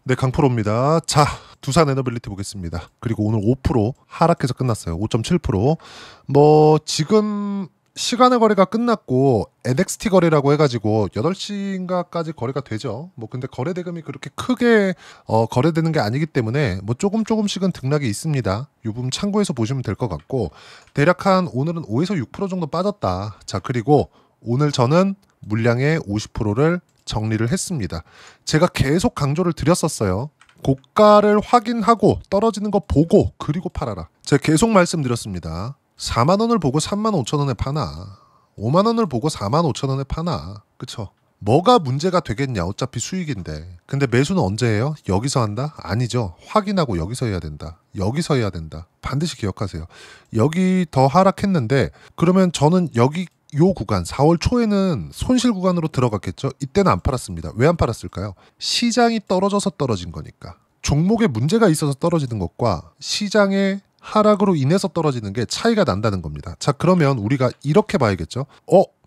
네, 강프로입니다. 자, 두산 에너빌리티 보겠습니다. 그리고 오늘 5% 하락해서 끝났어요. 5.7%. 뭐 지금 시간의 거래가 끝났고 NXT 거래라고 해가지고 8시인가까지 거래가 되죠. 뭐 근데 거래 대금이 그렇게 크게 거래되는 게 아니기 때문에 뭐 조금씩은 등락이 있습니다. 이 부분 참고해서 보시면 될 것 같고, 대략 한 오늘은 5에서 6% 정도 빠졌다. 자, 그리고 오늘 저는 물량의 50%를 정리를 했습니다. 제가 계속 강조를 드렸었어요. 고가를 확인하고 떨어지는 거 보고 그리고 팔아라. 제가 계속 말씀드렸습니다. 4만 원을 보고 3만 5천 원에 파나, 5만 원을 보고 4만 5천 원에 파나. 그쵸? 뭐가 문제가 되겠냐. 어차피 수익인데. 근데 매수는 언제 해요? 여기서 한다? 아니죠. 확인하고 여기서 해야 된다. 여기서 해야 된다. 반드시 기억하세요. 여기 더 하락했는데 그러면 저는 여기 요 구간 4월 초에는 손실 구간으로 들어갔겠죠. 이때는 안 팔았습니다. 왜 안 팔았을까요? 시장이 떨어져서 떨어진 거니까. 종목에 문제가 있어서 떨어지는 것과 시장의 하락으로 인해서 떨어지는 게 차이가 난다는 겁니다. 자, 그러면 우리가 이렇게 봐야겠죠.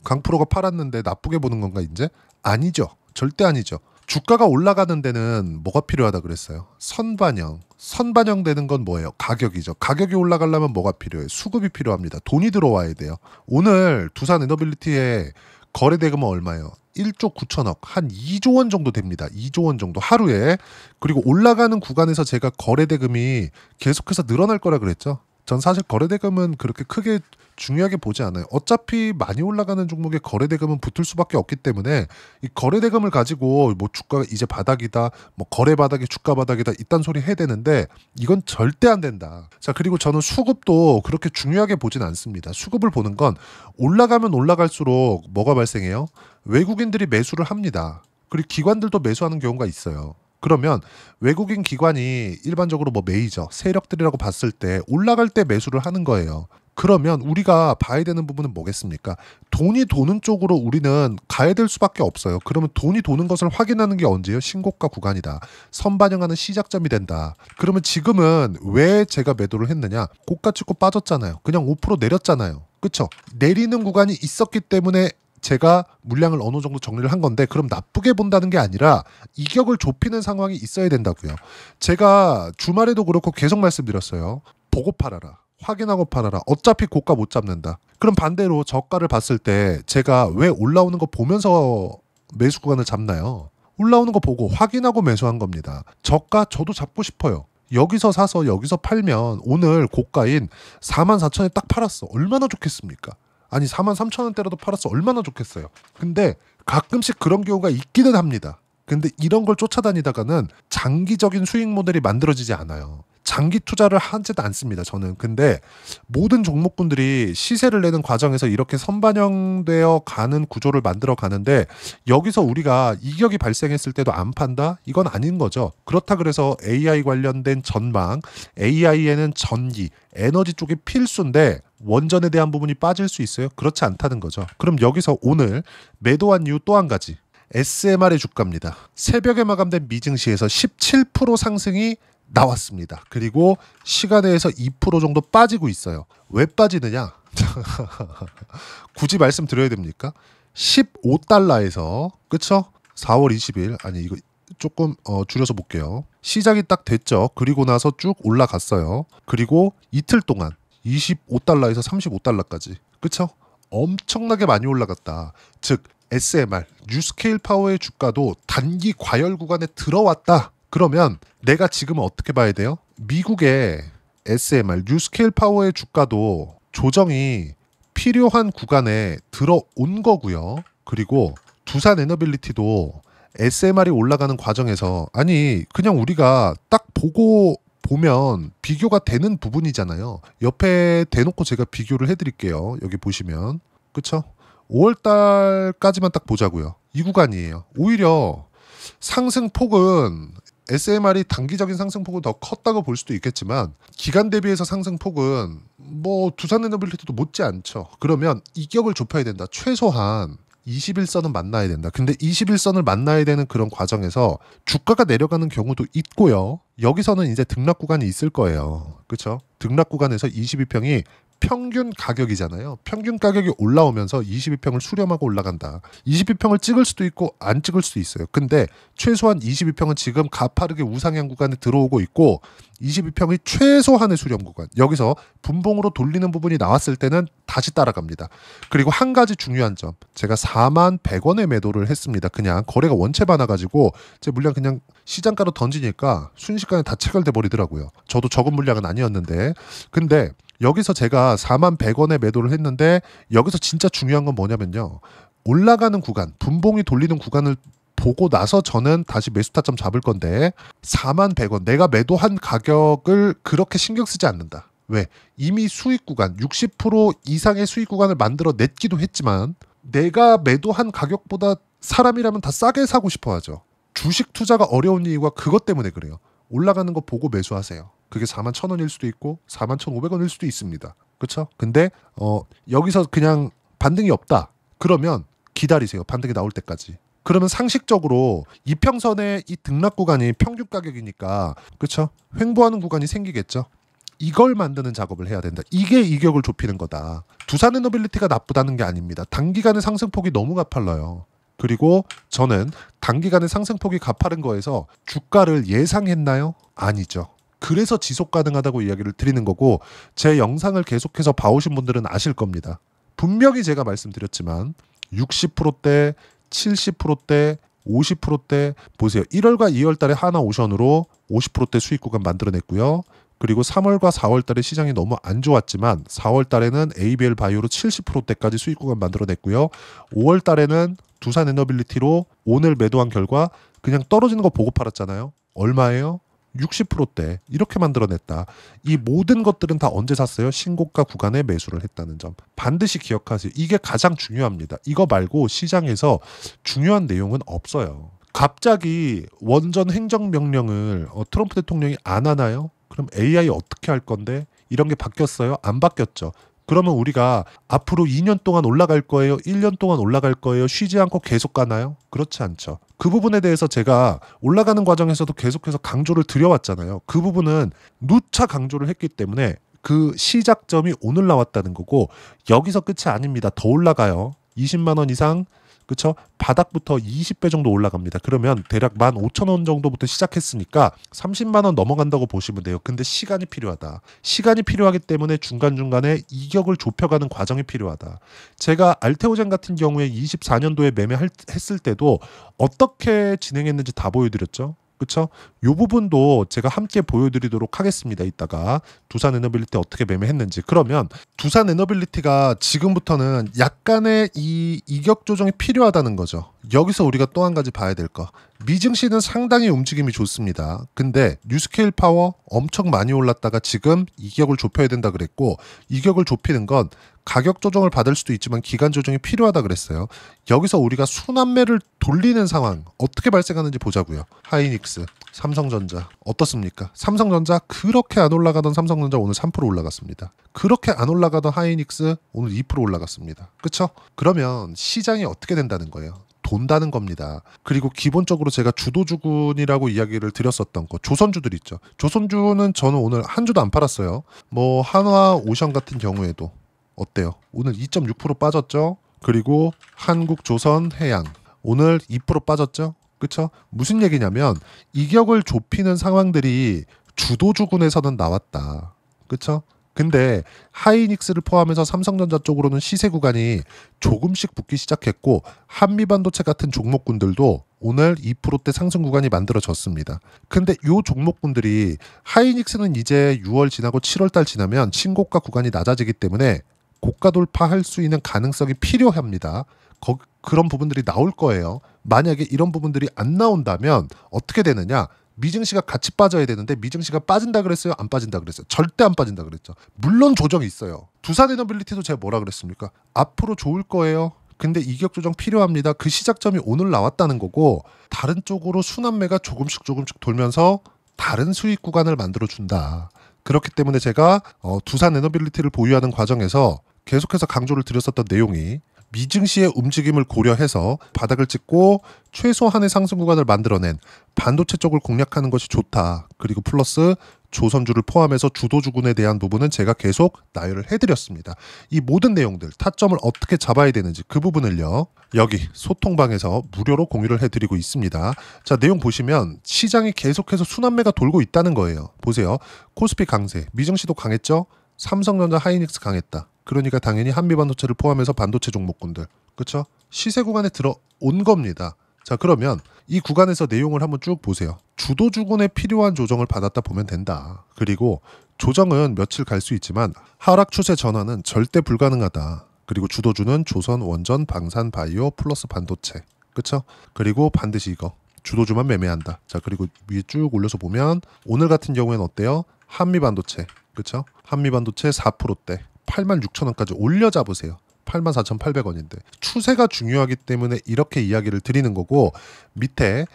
강프로가 팔았는데 나쁘게 보는 건가 이제? 아니죠. 절대 아니죠. 주가가 올라가는 데는 뭐가 필요하다 그랬어요? 선반영. 선반영되는 건 뭐예요? 가격이죠. 가격이 올라가려면 뭐가 필요해요? 수급이 필요합니다. 돈이 들어와야 돼요. 오늘 두산 에너빌리티의 거래 대금은 얼마예요? 1조 9천억, 한 2조 원 정도 됩니다. 2조 원 정도 하루에. 그리고 올라가는 구간에서 제가 거래 대금이 계속해서 늘어날 거라 그랬죠. 전 사실 거래 대금은 그렇게 크게 중요하게 보지 않아요. 어차피 많이 올라가는 종목에 거래 대금은 붙을 수밖에 없기 때문에 이 거래 대금을 가지고 뭐 주가가 이제 바닥이다, 뭐 거래 바닥이 주가 바닥이다 이딴 소리 해야 되는데 이건 절대 안 된다. 자, 그리고 저는 수급도 그렇게 중요하게 보진 않습니다. 수급을 보는 건 올라가면 올라갈수록 뭐가 발생해요? 외국인들이 매수를 합니다. 그리고 기관들도 매수하는 경우가 있어요. 그러면 외국인 기관이 일반적으로 뭐 메이저 세력들이라고 봤을 때 올라갈 때 매수를 하는 거예요. 그러면 우리가 봐야 되는 부분은 뭐겠습니까? 돈이 도는 쪽으로 우리는 가야 될 수밖에 없어요. 그러면 돈이 도는 것을 확인하는 게 언제예요? 신고가 구간이다. 선반영하는 시작점이 된다. 그러면 지금은 왜 제가 매도를 했느냐? 고가 찍고 빠졌잖아요. 그냥 5% 내렸잖아요. 그쵸? 내리는 구간이 있었기 때문에 제가 물량을 어느 정도 정리를 한 건데, 그럼 나쁘게 본다는 게 아니라 이격을 좁히는 상황이 있어야 된다고요. 제가 주말에도 그렇고 계속 말씀드렸어요. 보고 팔아라. 확인하고 팔아라. 어차피 고가 못 잡는다. 그럼 반대로 저가를 봤을 때 제가 왜 올라오는 거 보면서 매수 구간을 잡나요? 올라오는 거 보고 확인하고 매수한 겁니다. 저가 저도 잡고 싶어요. 여기서 사서 여기서 팔면 오늘 고가인 44,000원에 딱 팔았어. 얼마나 좋겠습니까? 아니 43,000원대라도 팔았어. 얼마나 좋겠어요. 근데 가끔씩 그런 경우가 있기는 합니다. 근데 이런 걸 쫓아다니다가는 장기적인 수익 모델이 만들어지지 않아요. 장기 투자를 하지도 않습니다, 저는. 근데 모든 종목군들이 시세를 내는 과정에서 이렇게 선반영되어 가는 구조를 만들어 가는데, 여기서 우리가 이격이 발생했을 때도 안 판다? 이건 아닌 거죠. 그렇다 그래서 AI 관련된 전망, AI에는 전기, 에너지 쪽이 필수인데 원전에 대한 부분이 빠질 수 있어요? 그렇지 않다는 거죠. 그럼 여기서 오늘 매도한 이유 또 한 가지. SMR의 주가입니다. 새벽에 마감된 미증시에서 17% 상승이 나왔습니다. 그리고 시간에서 2% 정도 빠지고 있어요. 왜 빠지느냐? 굳이 말씀드려야 됩니까? 15달러에서 그쵸? 4월 20일 아니 이거 조금 줄여서 볼게요. 시작이 딱 됐죠. 그리고 나서 쭉 올라갔어요. 그리고 이틀 동안 25달러에서 35달러까지 그쵸? 엄청나게 많이 올라갔다. 즉 SMR 뉴스케일 파워의 주가도 단기 과열 구간에 들어왔다. 그러면 내가 지금은 어떻게 봐야 돼요? 미국의 SMR 뉴스케일 파워의 주가도 조정이 필요한 구간에 들어온 거고요. 그리고 두산 에너빌리티도 SMR이 올라가는 과정에서 아니 그냥 우리가 딱 보면 비교가 되는 부분이잖아요. 옆에 대놓고 제가 비교를 해드릴게요. 여기 보시면 그쵸? 5월달까지만 딱 보자고요. 이 구간이에요. 오히려 상승폭은 SMR이 단기적인 상승폭은 더 컸다고 볼 수도 있겠지만 기간 대비해서 상승폭은 뭐 두산에너빌리티도 못지 않죠. 그러면 이격을 좁혀야 된다. 최소한 21선은 만나야 된다. 근데 21선을 만나야 되는 그런 과정에서 주가가 내려가는 경우도 있고요. 여기서는 이제 등락 구간이 있을 거예요. 그렇죠? 등락 구간에서 22평이 평균 가격이잖아요. 평균 가격이 올라오면서 22평을 수렴하고 올라간다. 22평을 찍을 수도 있고 안 찍을 수도 있어요. 근데 최소한 22평은 지금 가파르게 우상향 구간에 들어오고 있고 22평이 최소한의 수렴 구간. 여기서 분봉으로 돌리는 부분이 나왔을 때는 다시 따라갑니다. 그리고 한 가지 중요한 점. 제가 41,100원에 매도를 했습니다. 그냥 거래가 원체 많아가지고 제 물량 그냥 시장가로 던지니까 순식간에 다 체결돼 버리더라고요. 저도 적은 물량은 아니었는데. 근데 여기서 제가 41,100원에 매도를 했는데 여기서 진짜 중요한 건 뭐냐면요. 올라가는 구간, 분봉이 돌리는 구간을 보고 나서 저는 다시 매수 타점 잡을 건데 41,100원 내가 매도한 가격을 그렇게 신경 쓰지 않는다. 왜? 이미 수익 구간 60% 이상의 수익 구간을 만들어 냈기도 했지만 내가 매도한 가격보다 사람이라면 다 싸게 사고 싶어 하죠. 주식 투자가 어려운 이유가 그것 때문에 그래요. 올라가는 거 보고 매수하세요. 그게 41,000원일 수도 있고 41,500원일 수도 있습니다. 그렇죠? 근데 여기서 그냥 반등이 없다. 그러면 기다리세요. 반등이 나올 때까지. 그러면 상식적으로 이평선의 이 등락 구간이 평균 가격이니까 그렇죠? 횡보하는 구간이 생기겠죠. 이걸 만드는 작업을 해야 된다. 이게 이격을 좁히는 거다. 두산에너빌리티가 나쁘다는 게 아닙니다. 단기간의 상승폭이 너무 가팔라요. 그리고 저는 단기간의 상승폭이 가파른 거에서 주가를 예상했나요? 아니죠. 그래서 지속 가능하다고 이야기를 드리는 거고 제 영상을 계속해서 봐오신 분들은 아실 겁니다. 분명히 제가 말씀드렸지만 60%대, 70%대, 50%대 보세요. 1월과 2월 달에 하나오션으로 50%대 수익 구간 만들어냈고요. 그리고 3월과 4월 달에 시장이 너무 안 좋았지만 4월 달에는 ABL 바이오로 70%대까지 수익 구간 만들어냈고요. 5월 달에는 두산에너빌리티로 오늘 매도한 결과 그냥 떨어지는 거 보고 팔았잖아요. 얼마예요? 60%대 이렇게 만들어냈다. 이 모든 것들은 다 언제 샀어요? 신고가 구간에 매수를 했다는 점 반드시 기억하세요. 이게 가장 중요합니다. 이거 말고 시장에서 중요한 내용은 없어요. 갑자기 원전 행정명령을 트럼프 대통령이 안 하나요? 그럼 AI 어떻게 할 건데? 이런 게 바뀌었어요? 안 바뀌었죠. 그러면 우리가 앞으로 2년 동안 올라갈 거예요? 1년 동안 올라갈 거예요? 쉬지 않고 계속 가나요? 그렇지 않죠. 그 부분에 대해서 제가 올라가는 과정에서도 계속해서 강조를 드려왔잖아요. 그 부분은 누차 강조를 했기 때문에 그 시작점이 오늘 나왔다는 거고 여기서 끝이 아닙니다. 더 올라가요. 20만 원 이상 그렇죠? 바닥부터 20배 정도 올라갑니다. 그러면 대략 15,000원 정도부터 시작했으니까 30만 원 넘어간다고 보시면 돼요. 근데 시간이 필요하다. 시간이 필요하기 때문에 중간중간에 이격을 좁혀가는 과정이 필요하다. 제가 알테오젠 같은 경우에 24년도에 매매했을 때도 어떻게 진행했는지 다 보여드렸죠. 그렇죠? 이 부분도 제가 함께 보여드리도록 하겠습니다. 이따가 두산에너빌리티 어떻게 매매했는지. 그러면 두산에너빌리티가 지금부터는 약간의 이 이격 조정이 필요하다는 거죠. 여기서 우리가 또 한 가지 봐야 될 거. 미증시는 상당히 움직임이 좋습니다. 근데 뉴스케일 파워 엄청 많이 올랐다가 지금 이격을 좁혀야 된다 그랬고 이격을 좁히는 건 가격 조정을 받을 수도 있지만 기간 조정이 필요하다 그랬어요. 여기서 우리가 순환매를 돌리는 상황 어떻게 발생하는지 보자고요. 하이닉스, 삼성전자 어떻습니까? 삼성전자 그렇게 안 올라가던 삼성전자 오늘 3% 올라갔습니다. 그렇게 안 올라가던 하이닉스 오늘 2% 올라갔습니다. 그렇죠? 그러면 시장이 어떻게 된다는 거예요? 돈다는 겁니다. 그리고 기본적으로 제가 주도주군이라고 이야기를 드렸었던 거 조선주들 있죠. 조선주는 저는 오늘 한 주도 안 팔았어요. 뭐 한화, 오션 같은 경우에도 어때요? 오늘 2.6% 빠졌죠. 그리고 한국조선, 해양 오늘 2% 빠졌죠. 그렇죠? 무슨 얘기냐면 이격을 좁히는 상황들이 주도주군에서는 나왔다. 그렇죠? 근데 하이닉스를 포함해서 삼성전자 쪽으로는 시세 구간이 조금씩 붙기 시작했고 한미반도체 같은 종목군들도 오늘 2%대 상승 구간이 만들어졌습니다. 근데 이 종목군들이 하이닉스는 이제 6월 지나고 7월 달 지나면 신고가 구간이 낮아지기 때문에 고가 돌파할 수 있는 가능성이 필요합니다. 그런 부분들이 나올 거예요. 만약에 이런 부분들이 안 나온다면 어떻게 되느냐? 미증시가 같이 빠져야 되는데 미증시가 빠진다 그랬어요? 안 빠진다 그랬어요? 절대 안 빠진다 그랬죠. 물론 조정이 있어요. 두산에너빌리티도 제가 뭐라 그랬습니까? 앞으로 좋을 거예요. 근데 이격 조정 필요합니다. 그 시작점이 오늘 나왔다는 거고 다른 쪽으로 순환매가 조금씩 돌면서 다른 수익 구간을 만들어준다. 그렇기 때문에 제가 두산에너빌리티를 보유하는 과정에서 계속해서 강조를 드렸었던 내용이 미증시의 움직임을 고려해서 바닥을 찍고 최소한의 상승 구간을 만들어낸 반도체 쪽을 공략하는 것이 좋다. 그리고 플러스 조선주를 포함해서 주도주군에 대한 부분은 제가 계속 나열을 해드렸습니다. 이 모든 내용들, 타점을 어떻게 잡아야 되는지 그 부분을요, 여기 소통방에서 무료로 공유를 해드리고 있습니다. 자, 내용 보시면 시장이 계속해서 순환매가 돌고 있다는 거예요. 보세요. 코스피 강세, 미증시도 강했죠? 삼성전자, 하이닉스 강했다. 그러니까 당연히 한미반도체를 포함해서 반도체 종목군들, 그렇죠? 시세 구간에 들어온 겁니다. 자, 그러면 이 구간에서 내용을 한번 쭉 보세요. 주도주군에 필요한 조정을 받았다 보면 된다. 그리고 조정은 며칠 갈 수 있지만 하락 추세 전환은 절대 불가능하다. 그리고 주도주는 조선, 원전, 방산, 바이오, 플러스 반도체. 그쵸? 그리고 반드시 이거 주도주만 매매한다. 자, 그리고 위에 쭉 올려서 보면 오늘 같은 경우에는 어때요? 한미반도체. 그쵸? 한미반도체 4%대 86,000원까지 올려 잡으세요. 84,800원인데 추세가 중요하기 때문에 이렇게 이야기를 드리는 거고, 밑에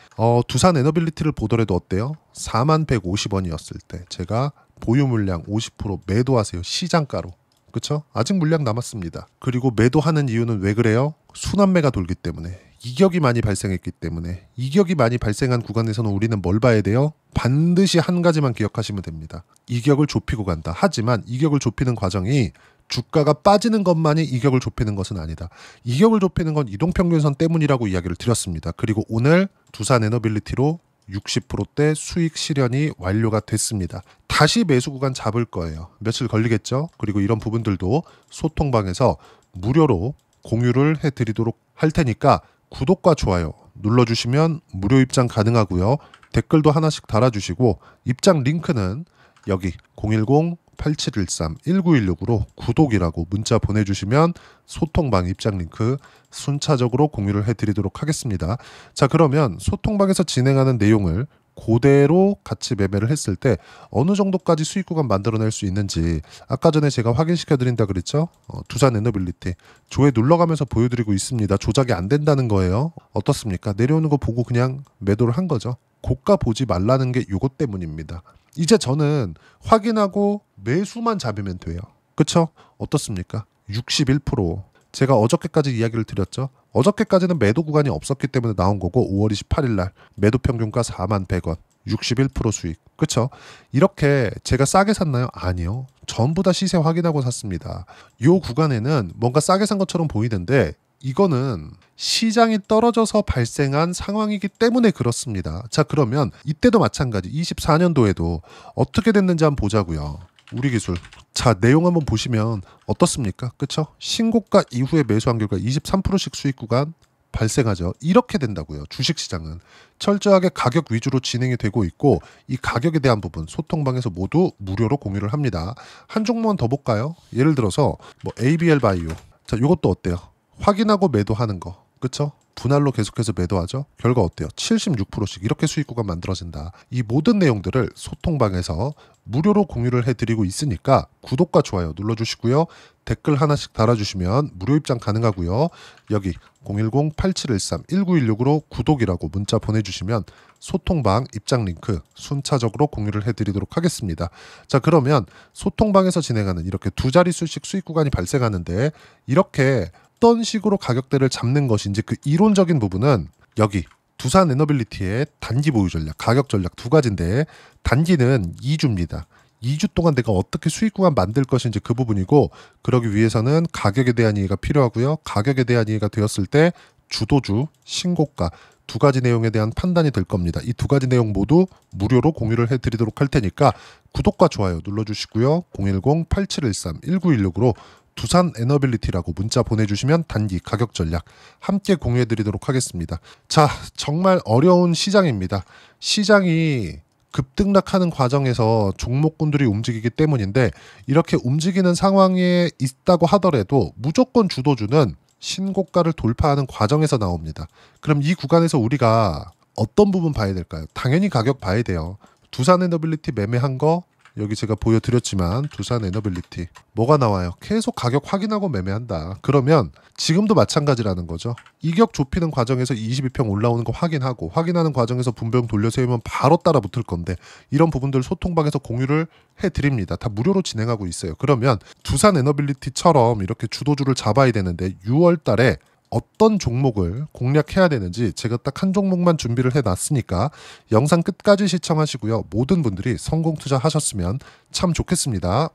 두산 에너빌리티를 보더라도 어때요? 4150원이었을 때 제가 보유 물량 50% 매도하세요. 시장가로. 그쵸? 아직 물량 남았습니다. 그리고 매도하는 이유는 왜 그래요? 순환매가 돌기 때문에, 이격이 많이 발생했기 때문에. 이격이 많이 발생한 구간에서는 우리는 뭘 봐야 돼요? 반드시 한 가지만 기억하시면 됩니다. 이격을 좁히고 간다. 하지만 이격을 좁히는 과정이 주가가 빠지는 것만이 이격을 좁히는 것은 아니다. 이격을 좁히는 건 이동평균선 때문이라고 이야기를 드렸습니다. 그리고 오늘 두산 에너빌리티로 60%대 수익 실현이 완료가 됐습니다. 다시 매수 구간 잡을 거예요. 며칠 걸리겠죠? 그리고 이런 부분들도 소통방에서 무료로 공유를 해드리도록 할 테니까 구독과 좋아요 눌러주시면 무료 입장 가능하고요. 댓글도 하나씩 달아주시고 입장 링크는 여기 010-8713-1916으로 구독이라고 문자 보내주시면 소통방 입장 링크 순차적으로 공유를 해드리도록 하겠습니다. 자, 그러면 소통방에서 진행하는 내용을 그대로 같이 매매를 했을 때 어느 정도까지 수익 구간 만들어낼 수 있는지 아까 전에 제가 확인시켜 드린다 그랬죠? 두산 에너빌리티 조회 눌러가면서 보여드리고 있습니다. 조작이 안 된다는 거예요. 어떻습니까? 내려오는 거 보고 그냥 매도를 한 거죠. 고가 보지 말라는 게 이것 때문입니다. 이제 저는 확인하고 매수만 잡으면 돼요. 그쵸? 어떻습니까? 61%. 제가 어저께까지 이야기를 드렸죠. 어저께까지는 매도 구간이 없었기 때문에 나온 거고 5월 28일 날 매도 평균가 41,100원 61% 수익. 그쵸? 이렇게 제가 싸게 샀나요? 아니요. 전부 다 시세 확인하고 샀습니다. 이 구간에는 뭔가 싸게 산 것처럼 보이는데 이거는 시장이 떨어져서 발생한 상황이기 때문에 그렇습니다. 자, 그러면 이때도 마찬가지 24년도에도 어떻게 됐는지 한번 보자고요. 우리 기술. 자, 내용 한번 보시면 어떻습니까? 그쵸? 신고가 이후에 매수한 결과 23%씩 수익 구간 발생하죠. 이렇게 된다고요. 주식시장은 철저하게 가격 위주로 진행이 되고 있고 이 가격에 대한 부분 소통방에서 모두 무료로 공유를 합니다. 한 종목만 더 볼까요? 예를 들어서 뭐 ABL 바이오. 자, 이것도 어때요? 확인하고 매도하는 거. 그쵸? 분할로 계속해서 매도하죠. 결과 어때요? 76%씩 이렇게 수익 구간 만들어진다. 이 모든 내용들을 소통방에서 무료로 공유를 해드리고 있으니까 구독과 좋아요 눌러주시고요. 댓글 하나씩 달아주시면 무료 입장 가능하고요. 여기 010-8713-1916으로 구독이라고 문자 보내주시면 소통방 입장 링크 순차적으로 공유를 해드리도록 하겠습니다. 자, 그러면 소통방에서 진행하는 이렇게 두 자릿수씩 수익 구간이 발생하는데 이렇게 어떤 식으로 가격대를 잡는 것인지 그 이론적인 부분은 여기 두산 에너빌리티의 단기 보유 전략, 가격 전략 두 가지인데 단기는 2주입니다. 2주 동안 내가 어떻게 수익 구간 만들 것인지 그 부분이고 그러기 위해서는 가격에 대한 이해가 필요하고요. 가격에 대한 이해가 되었을 때 주도주, 신고가 두 가지 내용에 대한 판단이 될 겁니다. 이 두 가지 내용 모두 무료로 공유를 해드리도록 할 테니까 구독과 좋아요 눌러주시고요. 010-8713-1916으로 두산 에너빌리티라고 문자 보내주시면 단기 가격 전략 함께 공유해드리도록 하겠습니다. 자, 정말 어려운 시장입니다. 시장이 급등락하는 과정에서 종목군들이 움직이기 때문인데 이렇게 움직이는 상황에 있다고 하더라도 무조건 주도주는 신고가를 돌파하는 과정에서 나옵니다. 그럼 이 구간에서 우리가 어떤 부분 봐야 될까요? 당연히 가격 봐야 돼요. 두산 에너빌리티 매매한 거 여기 제가 보여드렸지만 두산 에너빌리티 뭐가 나와요? 계속 가격 확인하고 매매한다. 그러면 지금도 마찬가지라는 거죠. 이격 좁히는 과정에서 22평 올라오는 거 확인하는 과정에서 분배형 돌려세우면 바로 따라 붙을 건데 이런 부분들 소통방에서 공유를 해드립니다. 다 무료로 진행하고 있어요. 그러면 두산 에너빌리티처럼 이렇게 주도주를 잡아야 되는데 6월 달에 어떤 종목을 공략해야 되는지 제가 딱 한 종목만 준비를 해놨으니까 영상 끝까지 시청하시고요. 모든 분들이 성공 투자하셨으면 참 좋겠습니다.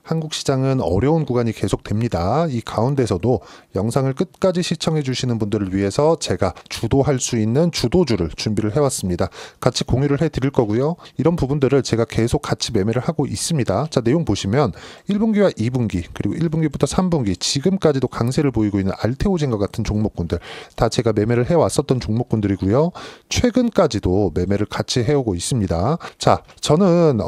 한국 시장은 어려운 구간이 계속됩니다. 이 가운데서도 영상을 끝까지 시청해 주시는 분들을 위해서 제가 주도할 수 있는 주도주를 준비를 해왔습니다. 같이 공유를 해드릴 거고요. 이런 부분들을 제가 계속 같이 매매를 하고 있습니다. 자, 내용 보시면 1분기와 2분기 그리고 1분기부터 3분기 지금까지도 강세를 보이고 있는 알테오젠과 같은 종목군들 다 제가 매매를 해왔었던 종목군들이고요. 최근까지도 매매를 같이 해오고 있습니다. 자, 저는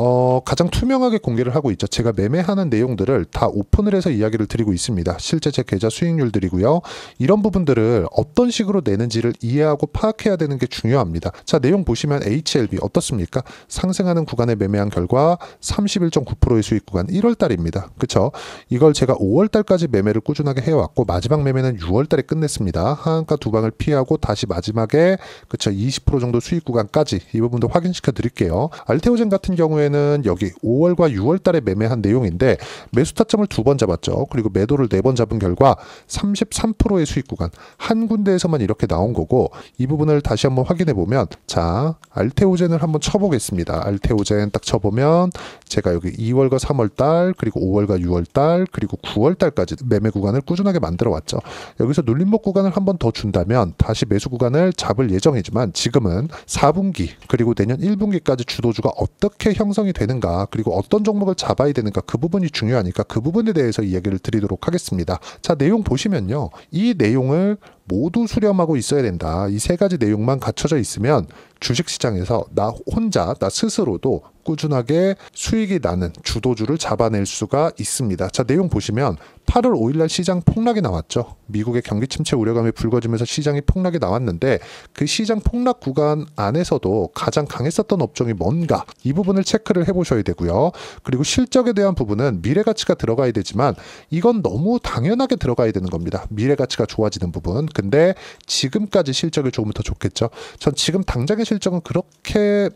가장 투명하게 공개를 하고 있죠. 제가 매매하는 내용들을 다 오픈을 해서 이야기를 드리고 있습니다. 실제 제 계좌 수익률들이고요. 이런 부분들을 어떤 식으로 내는지를 이해하고 파악해야 되는 게 중요합니다. 자, 내용 보시면 HLB 어떻습니까? 상승하는 구간에 매매한 결과 31.9%의 수익 구간 1월달입니다. 그쵸? 이걸 제가 5월달까지 매매를 꾸준하게 해왔고 마지막 매매는 6월달에 끝냈습니다. 하한가 두 방을 피하고 다시 마지막에 그쵸 20% 정도 수익 구간까지 이 부분도 확인시켜 드릴게요. 알테오젠 같은 경우에는 여기 5월과 6월달에 매매한 내용인데 매수 타점을 2번 잡았죠. 그리고 매도를 4번 잡은 결과 33%의 수익 구간 한 군데에서만 이렇게 나온 거고 이 부분을 다시 한번 확인해 보면 자 알테오젠을 한번 쳐보겠습니다. 알테오젠 딱 쳐보면 제가 여기 2월과 3월달 그리고 5월과 6월달 그리고 9월달까지 매매 구간을 꾸준하게 만들어 왔죠. 여기서 눌림목 구간을 한번 더 준다면 다시 매수 구간을 잡을 예정이지만 지금은 4분기 그리고 내년 1분기까지 주도주가 어떻게 형성이 되는가 그리고 어떤 종목을 잡아야 되는가 그 부분이 중요하니까 그 부분에 대해서 이야기를 드리도록 하겠습니다. 자, 내용 보시면요. 이 내용을 모두 수렴하고 있어야 된다. 이 세 가지 내용만 갖춰져 있으면 주식시장에서 나 혼자, 나 스스로도 꾸준하게 수익이 나는 주도주를 잡아낼 수가 있습니다. 자, 내용 보시면 8월 5일날 시장 폭락이 나왔죠. 미국의 경기 침체 우려감이 불거지면서 시장이 폭락이 나왔는데 그 시장 폭락 구간 안에서도 가장 강했었던 업종이 뭔가 이 부분을 체크를 해보셔야 되고요. 그리고 실적에 대한 부분은 미래가치가 들어가야 되지만 이건 너무 당연하게 들어가야 되는 겁니다. 미래가치가 좋아지는 부분. 근데 지금까지 실적이 조금 더 좋겠죠. 전 지금 당장의 실적은 그렇게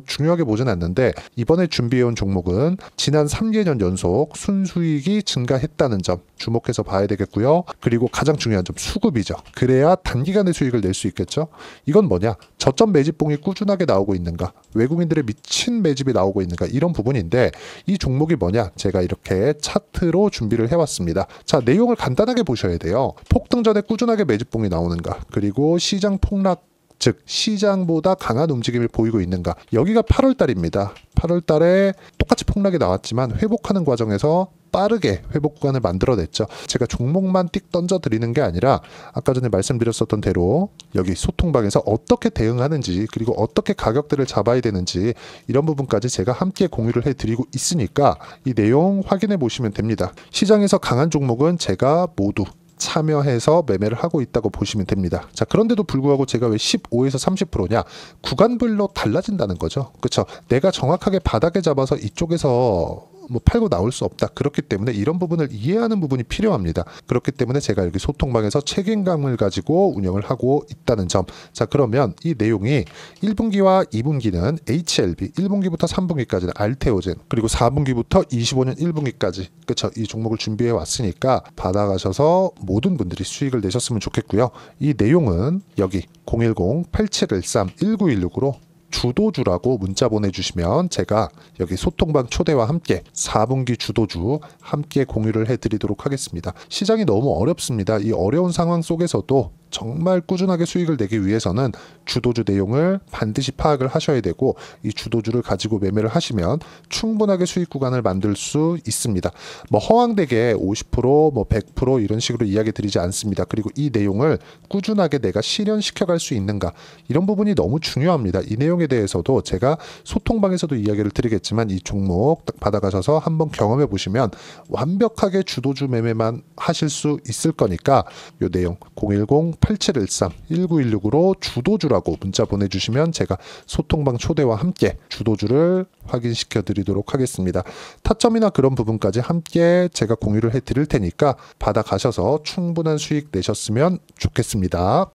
중요하게 보진 않는데 이번에 준비해온 종목은 지난 3개년 연속 순수익이 증가했다는 점 주목해서 봐야 되겠고요. 그리고 가장 중요한 점 수급이죠. 그래야 단기간에 수익을 낼 수 있겠죠. 이건 뭐냐? 저점 매집봉이 꾸준하게 나오고 있는가? 외국인들의 미친 매집이 나오고 있는가? 이런 부분인데 이 종목이 뭐냐? 제가 이렇게 차트로 준비를 해왔습니다. 자, 내용을 간단하게 보셔야 돼요. 폭등 전에 꾸준하게 매집봉이 나오는가? 그리고 시장 폭락 즉 시장보다 강한 움직임을 보이고 있는가. 여기가 8월 달입니다. 8월 달에 똑같이 폭락이 나왔지만 회복하는 과정에서 빠르게 회복 구간을 만들어냈죠. 제가 종목만 띡 던져드리는 게 아니라 아까 전에 말씀드렸었던 대로 여기 소통방에서 어떻게 대응하는지 그리고 어떻게 가격대를 잡아야 되는지 이런 부분까지 제가 함께 공유를 해드리고 있으니까 이 내용 확인해 보시면 됩니다. 시장에서 강한 종목은 제가 모두 참여해서 매매를 하고 있다고 보시면 됩니다. 자, 그런데도 불구하고 제가 왜 15에서 30%냐? 구간별로 달라진다는 거죠. 그렇죠? 내가 정확하게 바닥에 잡아서 이쪽에서 팔고 나올 수 없다. 그렇기 때문에 이런 부분을 이해하는 부분이 필요합니다. 그렇기 때문에 제가 여기 소통방에서 책임감을 가지고 운영을 하고 있다는 점. 자, 그러면 이 내용이 1분기와 2분기는 HLB, 1분기부터 3분기까지는 알테오젠, 그리고 4분기부터 25년 1분기까지 그쵸? 이 종목을 준비해 왔으니까 받아가셔서 모든 분들이 수익을 내셨으면 좋겠고요. 이 내용은 여기 010-8713-1916으로 주도주라고 문자 보내주시면 제가 여기 소통방 초대와 함께 4분기 주도주 함께 공유를 해드리도록 하겠습니다. 시장이 너무 어렵습니다. 이 어려운 상황 속에서도 정말 꾸준하게 수익을 내기 위해서는 주도주 내용을 반드시 파악을 하셔야 되고 이 주도주를 가지고 매매를 하시면 충분하게 수익 구간을 만들 수 있습니다. 허황되게 50% 100% 이런 식으로 이야기 드리지 않습니다. 그리고 이 내용을 꾸준하게 내가 실현시켜 갈 수 있는가 이런 부분이 너무 중요합니다. 이 내용에 대해서도 제가 소통방에서도 이야기를 드리겠지만 이 종목 딱 받아가셔서 한번 경험해 보시면 완벽하게 주도주 매매만 하실 수 있을 거니까 이 내용 010-8713-1916으로 주도주라고 문자 보내주시면 제가 소통방 초대와 함께 주도주를 확인시켜 드리도록 하겠습니다. 타점이나 그런 부분까지 함께 제가 공유를 해 드릴 테니까 받아가셔서 충분한 수익 내셨으면 좋겠습니다.